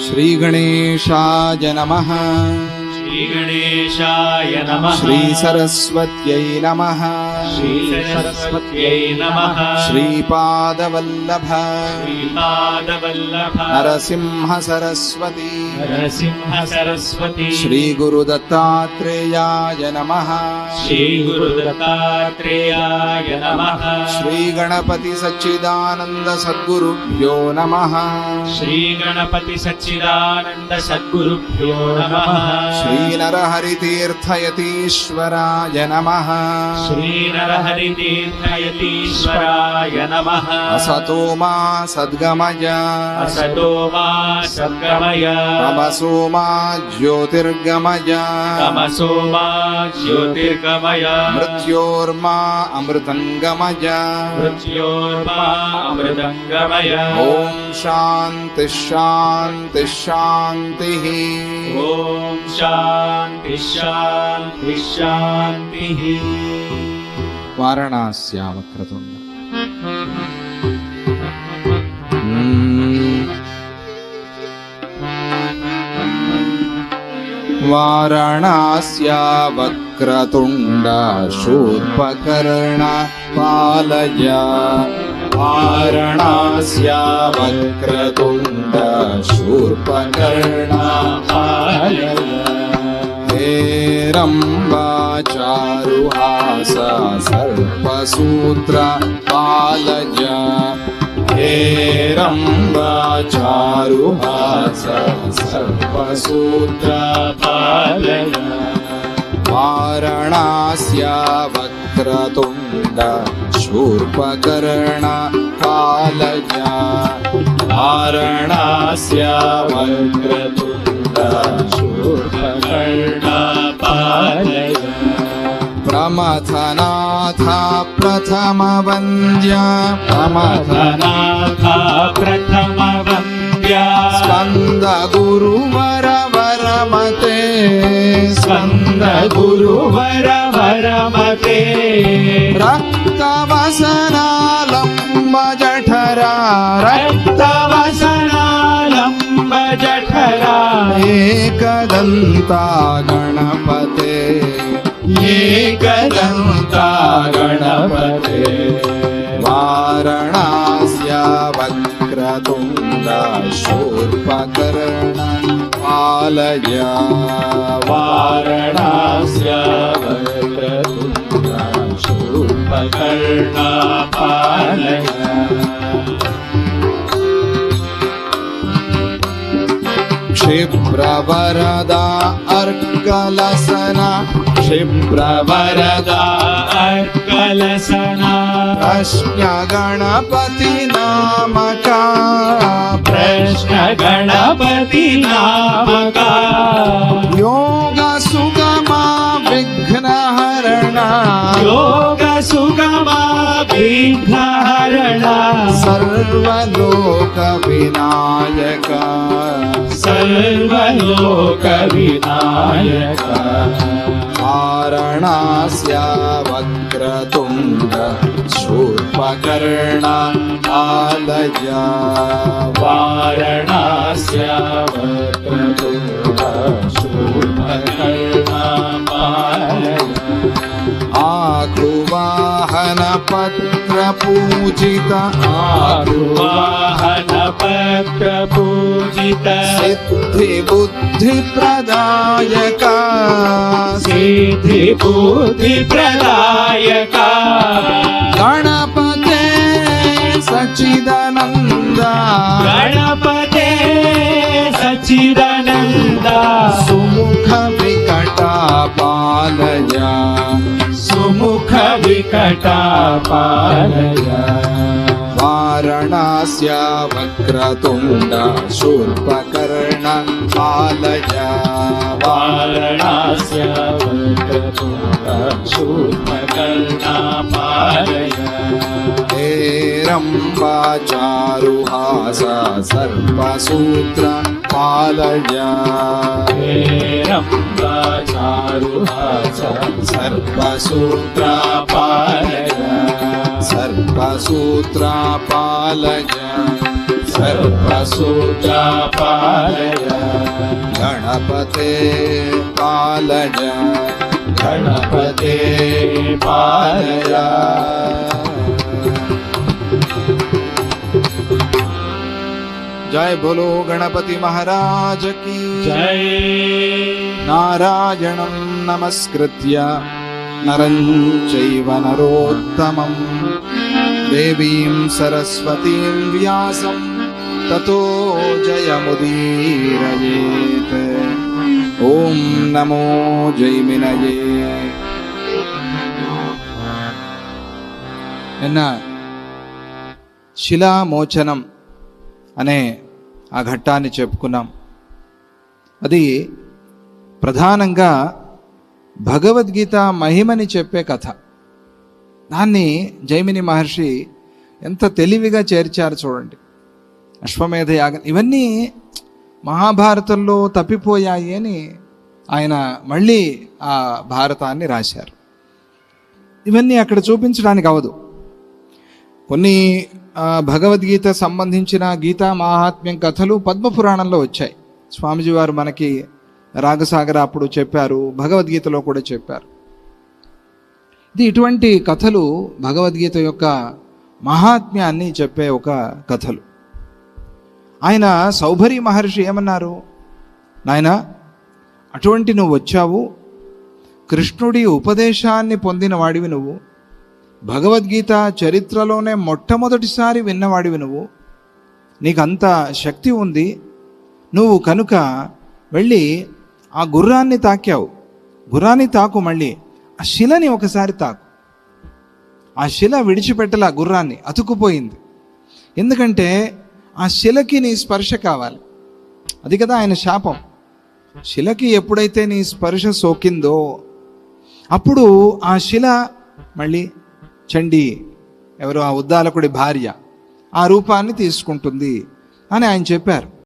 श्रीगणेशाय नमः। श्रीगणेशाय नमः। श्रीसरस्वत्यै नमः। श्रीसरस्वत्यै नमः। श्रीपादवल्लभ श्रीपादवल्लभ नरसिंह सरस्वती नरसिंह सरस्वती श्रीगुरुदत्तात्रेयाय नमः। श्रीगुरुदत्तात्रेयाय नमः। श्रीगणपति सच्चिदानंद सद्गुरुभ्यो नमः। श्रीगणपति सच्चिदानंद सद्गुरुभ्यो नमः। श्रीनरहरितीर्थयतीश्वराय नमः। श्रीनरहरितीर्थयतीश्वराय नमः। असतो मा सद्गमय असतो मा सद्गमय तमसो मा ज्योतिर्गमय तमसो मा ज्योतिर्गमय मृत्योर्मा अमृतंगमय मृत्योर्मा अमृतंगमय। ॐ शान्ति शान्ति शान्तिः। ॐ शान्ति शान्ति शान्तिः। वाराणस्यावक्रतुण्ड वाराणस्यावक्रतुण्ड शूर्पकर्ण पालय। वाराणस्यावक्रतुण्ड शूर्पकर्ण पालय। हेरम्बाचारुहास सर्पसूत्र पालय। हेरम्बाचारुहास सर्पसूत्र पालय। वाराणस्यावक्रतुण्ड शूर्पकर्ण पालय। वाराणस्यावक्रतुण्ड शूर्पकर्ण पालय। प्रमथनाथ प्रथमवन्द्य प्रमथनाथ प्रथमवन्द्य स्कन्दगुरुवर वरमते स्कन्दगुरुवर वरमते रक्तवसनालम्बजठरा रक्तवसनालम्बजठरा एकदन्ता गणपते एकदन्ता गणपते। वाराणस्यावक्रतुण्ड शूर्पकर्ण पालय। वाराणस्यावक्रतुण्ड शूर्पकर्ण पालय। क्षिप्रवरदा अर्कलसना क्षिप्रवरदा अर्कलसना प्रश्न गणपति नामका प्रश्न गणपति नामका योग सुगमा विघ्नहरणा योग सुगमा विघ्नहरणा सर्वलोक विनायक सर्वलोक विनायक। वाराणस्यावक्रतुण्ड शूर्पकर्ण पालय। वाराणस्यावक्रतुण्ड शूर्पकर्ण पालय। आकुवाहन पत्र पूजित आकुवाहन पत्र पूजित सिद्धि बुद्धि प्रदायक सिद्धि बुद्धि प्रदायक गणपते सच्चिदानंद गणपते सच्चिदानंद सुमुख विकट पालय। सुमुख विकट पालय। वाराणस्यावक्रतुण्ड शूर्पकर्ण पालय। वाराणस्यावक्रतुण्ड शूर्पकर्ण पालय। हेरम्बाचारुहास सर्पसूत्र पालय। हेरम्बाचारुहास सर्पसूत्र पालय। सर्पसूत्र पालय। सर्वसूत्र पालय गणपते पालय गणपते पालय जय बोलो गणपति महाराज की जय। नारायणं नमस्कृत्य नरं चैव नरोत्तमं देवीं सरस्वतीं व्यासं ततो जयमुदीरयेत्। ॐ नमो जैमिनये। నిన్న శిలామోచనం అనే ఆ ఘట్టాన్ని చెప్పుకున్నాం. అది ప్రధానంగా భగవద్గీత మహిమని చెప్పే కథ. దాన్ని జైమిని మహర్షి ఎంత తెలివిగా చేర్చారు చూడండి. అశ్వమేధ యాగం ఇవన్నీ మహాభారతంలో తప్పిపోయాయి అని ఆయన మళ్ళీ ఆ భారతాన్ని రాశారు. ఇవన్నీ అక్కడ చూపించడానికి అవదు. కొన్ని భగవద్గీత సంబంధించిన గీతా మహాత్మ్యం కథలు పద్మపురాణంలో వచ్చాయి. స్వామిజీ వారు మనకి రాగసాగర అప్పుడు చెప్పారు, భగవద్గీతలో కూడా చెప్పారు. ఇది ఇటువంటి కథలు భగవద్గీత యొక్క మహాత్మ్యాన్ని చెప్పే ఒక కథలు. ఆయన సౌభరి మహర్షి ఏమన్నారు, నాయనా అటువంటి నువ్వు వచ్చావు, కృష్ణుడి ఉపదేశాన్ని పొందిన వాడివి నువ్వు, భగవద్గీత చరిత్రలోనే మొట్టమొదటిసారి విన్నవాడివి నువ్వు, నీకంత శక్తి ఉంది, నువ్వు కనుక వెళ్ళి ఆ గుర్రాన్ని తాకావు, గుర్రాన్ని తాకు, మళ్ళీ ఆ శిలని ఒకసారి తాకు. ఆ శిల విడిచిపెట్టలా, గుర్రాన్ని అతుక్కుపోయింది. ఎందుకంటే ఆ శిలకి నీ స్పర్శ కావాలి. అది కదా ఆయన శాపం. శిలకి ఎప్పుడైతే నీ స్పర్శ సోకిందో అప్పుడు ఆ శిల మళ్ళీ చండి, ఎవరు ఆ ఉద్దాలకుడి భార్య, ఆ రూపాన్ని తీసుకుంటుంది అని ఆయన చెప్పారు.